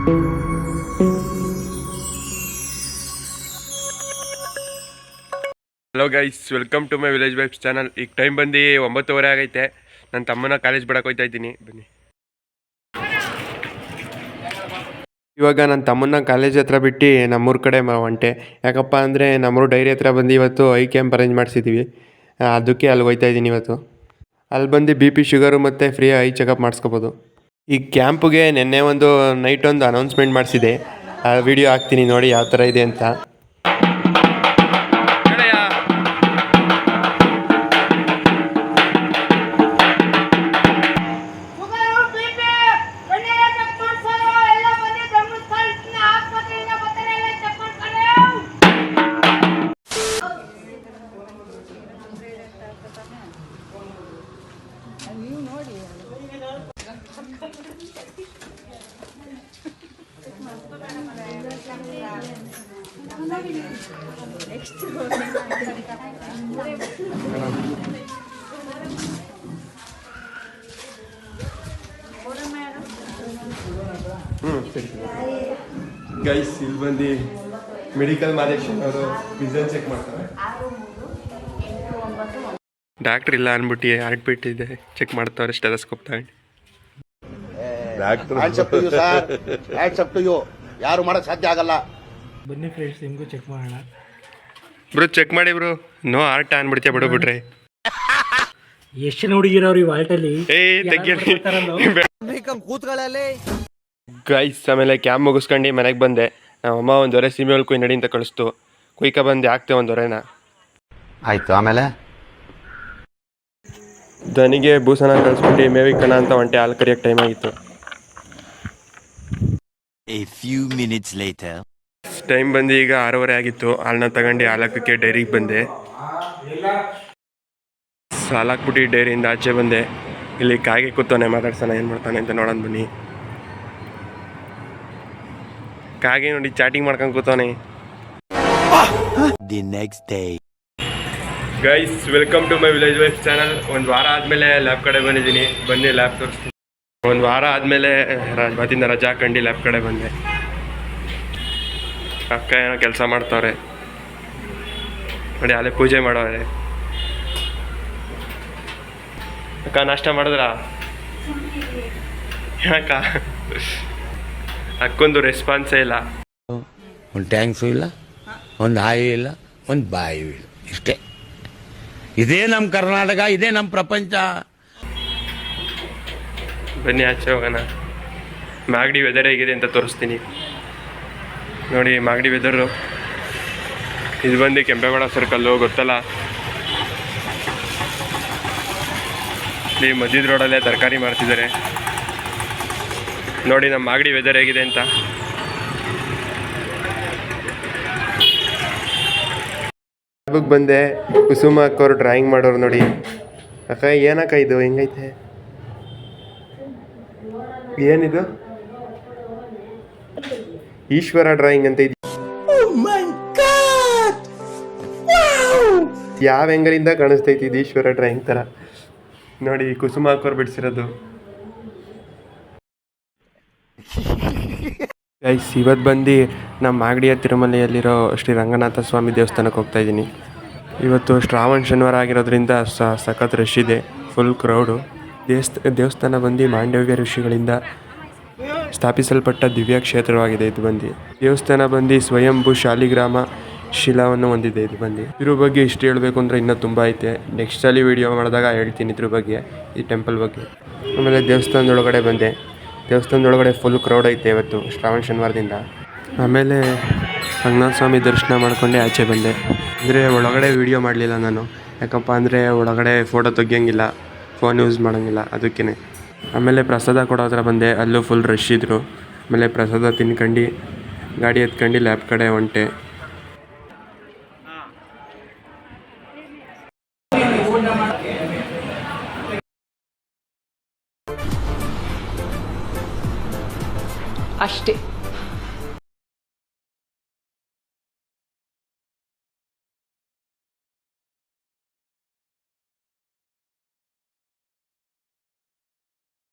Hello guys, welcome to my village vibes channel. ಈಗ time ಬಂದು 9:30 ಆಗೈತೆ. ನನ್ನ ತಮ್ಮನ ಕಾಲೇಜ್ ಬಿಡಕ್ಕೆ ಹೋಗ್ತಾ ಇದ್ದೀನಿ. ಬನ್ನಿ. ಇವಾಗ ನನ್ನ ತಮ್ಮನ್ನ ಕಾಲೇಜ್ ಹತ್ರ ಬಿಟ್ಟು ನಮ್ಮೂರ ಕಡೆ ಹೊಂಟೆ. ಯಾಕಪ್ಪ ಅಂದರೆ ನಮ್ಮೂರು ಡೈರಿ ಹತ್ರ ಬಂದು ಇವತ್ತು ಐ ಕ್ಯಾಂಪ್ ಅರೇಂಜ್ ಮಾಡಿಸಿದ್ದೀವಿ. ಅದಕ್ಕೆ ಅಲ್ಲಿ ಹೋಗ್ತಾ ಇದ್ದೀನಿ ಇವತ್ತು. ಅಲ್ಲಿ ಬಂದು BP ಶುಗರು ಮತ್ತು ಫ್ರೀ ಐ ಚೆಕಪ್ ಮಾಡಿಸ್ಕೋಬೋದು. ಈ ಕ್ಯಾಂಪ್ಗೆ ನಿನ್ನೆ ನೈಟ್ ಒಂದು ಅನೌನ್ಸ್ಮೆಂಟ್ ಮಾಡಿಸಿದೆ. ಆ ವಿಡಿಯೋ ಹಾಕ್ತೀನಿ ನೋಡಿ ಯಾವ ಥರ ಇದೆ ಅಂತ. ಗೈಸ್, ಇಲ್ಲಿ ಬಂದು ಮೆಡಿಕಲ್ ಮಾದೇಶನ್ ಅವರು ವಿಷನ್ ಚೆಕ್ ಮಾಡ್ತಾರೆ. ಡಾಕ್ಟ್ರ್ ಇಲ್ಲ ಅಂದ್ಬಿಟ್ಟು ಹಾರ್ಟ್ ಬೀಟ್ ಇದೆ ಚೆಕ್ ಮಾಡ್ತಾರೆ ಸ್ಟೆಥೋಸ್ಕೋಪ್ ತಗೊಂಡು. ಯಾರು ಮಾಡಕ್ ಸಾಧ್ಯ ಆಗಲ್ಲ. ಬನ್ನಿ ಫ್ರೆಂಡ್ಸ್, ನಿಮಗೂ ಚೆಕ್ ಮಾಡೋಣ. ಬ್ರೋ ಚೆಕ್ ಮಾಡಿ ಬ್ರೋ. ನೋ ಹಾರ್ಟ್ ಅನ್ಬಿಡ್ತೀಯ ಬಿಡ್ಬಿಟ್ರೆ. ಎಷ್ಟು ಜನ ಹುಡುಗಿರೋರು ಈ ವಾಲ್ಟಲ್ಲಿ. ಗೈಸ್, ಆಮೇಲೆ ಕ್ಯಾಂಪ್ ಮುಗಿಸ್ಕೊಂಡು ಮನೆಗೆ ಬಂದೆ. ನಮ್ಮಮ್ಮ ಒಂದೊರೆ ಸೀಮೆ ಒಲ್ ಕುಯ್ ನಡಿ ಅಂತ ಕಳಿಸ್ತು. ಕುಯ್ಕ ಬಂದು ಹಾಕ್ತೆ ಒಂದೊರೆನ. ಆಯ್ತು. ಆಮೇಲೆ ದನಿಗೆ ಬೂಸನ ಕಳಿಸ್ಬಿಟ್ಟು ಮೇವಿಕ್ಕಣ ಅಂತ ಹೊಂಟೆ. ಹಾಲು ಕರಿಯಕ್ಕೆ ಟೈಮ್ ಆಗಿತ್ತು. ಟೈಮ್ ಬಂದು ಈಗ 6:30 ಆಗಿತ್ತು. ಹಾಲನ್ನ ತಗೊಂಡು ಹಾಲಕ್ಕೆ ಡೈರಿಗೆ ಬಂದೆ. ಹಾಲಾಕ್ಬಿಟ್ಟು ಡೈರಿಯಿಂದ ಆಚೆ ಬಂದೆ. ಇಲ್ಲಿ ಕಾಗೆ ಕೂತವನೆ, ಮಾತಾಡ್ಸೋಣ ಏನು ಮಾಡ್ತಾನೆ ಅಂತ ನೋಡೋಣ ಬನ್ನಿ. ಕಾಗೆ ನೋಡಿ ಚಾಟಿಂಗ್ ಮಾಡ್ಕೊಂಡು ಕೂತವನೆ. Guys, welcome to my village vibes channel. ಒಂದು ವಾರ ಆದಮೇಲೆ ಲ್ಯಾಬ್ ಕಡೆ ಬಂದಿದ್ದೀನಿ. ಬನ್ನಿ ಲ್ಯಾಬ್ ತೋರಿಸ್ತೀನಿ. ಒಂದು ವಾರ ಆದಮೇಲೆ ಮತ್ತಿಂದ ರಜಾ ಹಾಕೊಂಡು ಲ್ಯಾಬ್ ಕಡೆ ಬಂದೆ. ಅಕ್ಕ ಏನೋ ಕೆಲಸ ಮಾಡ್ತವ್ರೆ ನೋಡಿ. ಅಲ್ಲೇ ಪೂಜೆ ಮಾಡೋರೆ. ಅಕ್ಕ ನಾಷ್ಟ ಮಾಡಿದ್ರಾ? ಯಾಕ ಅಕ್ಕೊಂದು ರೆಸ್ಪಾನ್ಸೇ ಇಲ್ಲ. ಒಂದು ಟ್ಯಾಂಕ್ಸು ಇಲ್ಲ, ಒಂದು ಹಾಯಿ ಇಲ್ಲ, ಒಂದು ಬಾಯಿಯೂ ಇಲ್ಲ. ಇಷ್ಟೇ. ಇದೇ ನಮ್ಮ ಕರ್ನಾಟಕ, ಇದೇ ನಮ್ಮ ಪ್ರಪಂಚ. ಬನ್ನಿ ಆಚೆ ಹೋಗೋಣ. ಮಾಗಡಿ ವೆದರ್ ಹೇಗಿದೆ ಅಂತ ತೋರಿಸ್ತೀನಿ ನೋಡಿ. ಮಾಗಡಿ ವೆದರು ಇದು ಬಂದು ಕೆಂಪೇಗೌಡ ಸರ್ಕಲ್ಲು, ಗೊತ್ತಲ್ಲ. ಇಲ್ಲಿ ಮಧ್ಯದ ರೋಡಲ್ಲೇ ತರಕಾರಿ ಮಾರ್ತಿದ್ದಾರೆ ನೋಡಿ. ನಮ್ಮ ಮಾಗಡಿ ವೆದರ್ ಹೇಗಿದೆ ಅಂತ. ಲ್ಯಾಬಿಗೆ ಬಂದೆ. ಕುಸುಮ ಅಕ್ಕವ್ರು ಡ್ರಾಯಿಂಗ್ ಮಾಡೋರು ನೋಡಿ. ಅಕ್ಕ ಏನಕ್ಕ ಇದು ಹೆಂಗೈತೆ? ಏನಿದು? ಈಶ್ವರ ಡ್ರಾಯಿಂಗ್ ಅಂತ ಇದೆ. ಯಾವ ಹೆಂಗಲಿಂದ ಕಾಣಿಸ್ತೈತಿ ಇದು ಈಶ್ವರ ಡ್ರಾಯಿಂಗ್ ಥರ ನೋಡಿ. ಕುಸುಮ ಅಕ್ಕವ್ರು ಬಿಡಿಸಿರೋದು. ಗೈಸ್, ಇವತ್ತು ಬಂದು ನಮ್ಮ ಮಾಗಡಿಯ ತಿರುಮಲೆಯಲ್ಲಿರೋ ಶ್ರೀ ರಂಗನಾಥ ಸ್ವಾಮಿ ದೇವಸ್ಥಾನಕ್ಕೆ ಹೋಗ್ತಾ ಇದ್ದೀನಿ. ಇವತ್ತು ಶ್ರಾವಣ ಶನಿವಾರ ಆಗಿರೋದ್ರಿಂದ ಸಖತ್ ರಶ್ ಇದೆ, ಫುಲ್ ಕ್ರೌಡು. ದೇವಸ್ಥಾನ ಬಂದು ಮಾಂಡವ್ಯ ಋಷಿಗಳಿಂದ ಸ್ಥಾಪಿಸಲ್ಪಟ್ಟ ದಿವ್ಯ ಕ್ಷೇತ್ರವಾಗಿದೆ. ಇದು ಬಂದು ದೇವಸ್ಥಾನ ಬಂದು ಸ್ವಯಂಭೂ ಶಾಲಿಗ್ರಾಮ ಶಿಲಾವನ್ನು ಹೊಂದಿದೆ. ಇದು ಬಂದು ಇದ್ರ ಬಗ್ಗೆ ಇಷ್ಟು ಹೇಳಬೇಕು ಅಂದರೆ ಇನ್ನೂ ತುಂಬ ಐತೆ. ನೆಕ್ಸ್ಟಲ್ಲಿ ವೀಡಿಯೋ ಮಾಡಿದಾಗ ಹೇಳ್ತೀನಿ ಇದ್ರ ಬಗ್ಗೆ, ಈ ಟೆಂಪಲ್ ಬಗ್ಗೆ. ಆಮೇಲೆ ದೇವಸ್ಥಾನದೊಳಗಡೆ ಬಂದೆ. ದೇವಸ್ಥಾನದೊಳಗಡೆ ಫುಲ್ ಕ್ರೌಡ್ ಐತೆ ಇವತ್ತು ಶ್ರಾವಣ ಶನಿವಾರದಿಂದ. ಆಮೇಲೆ ರಂಗನಾಥ ಸ್ವಾಮಿ ದರ್ಶನ ಮಾಡ್ಕೊಂಡೆ ಆಚೆ ಬಂದೆ. ಅಂದರೆ ಒಳಗಡೆ ವೀಡಿಯೋ ಮಾಡಲಿಲ್ಲ ನಾನು, ಯಾಕಪ್ಪ ಅಂದರೆ ಒಳಗಡೆ ಫೋಟೋ ತೆಗಿಯೋಂಗಿಲ್ಲ, ಫೋನ್ ಯೂಸ್ ಮಾಡೋಂಗಿಲ್ಲ, ಅದಕ್ಕೇ. ಆಮೇಲೆ ಪ್ರಸಾದ ಕೊಡೋ ಹತ್ರ ಬಂದೆ. ಅಲ್ಲೂ ಫುಲ್ ರಶ್ ಇದ್ದರು. ಆಮೇಲೆ ಪ್ರಸಾದ ತಿನ್ಕೊಂಡು ಗಾಡಿ ಎತ್ಕೊಂಡು ಲ್ಯಾಬ್ ಕಡೆ ಹೊಂಟೆ. ಅಷ್ಟೇ.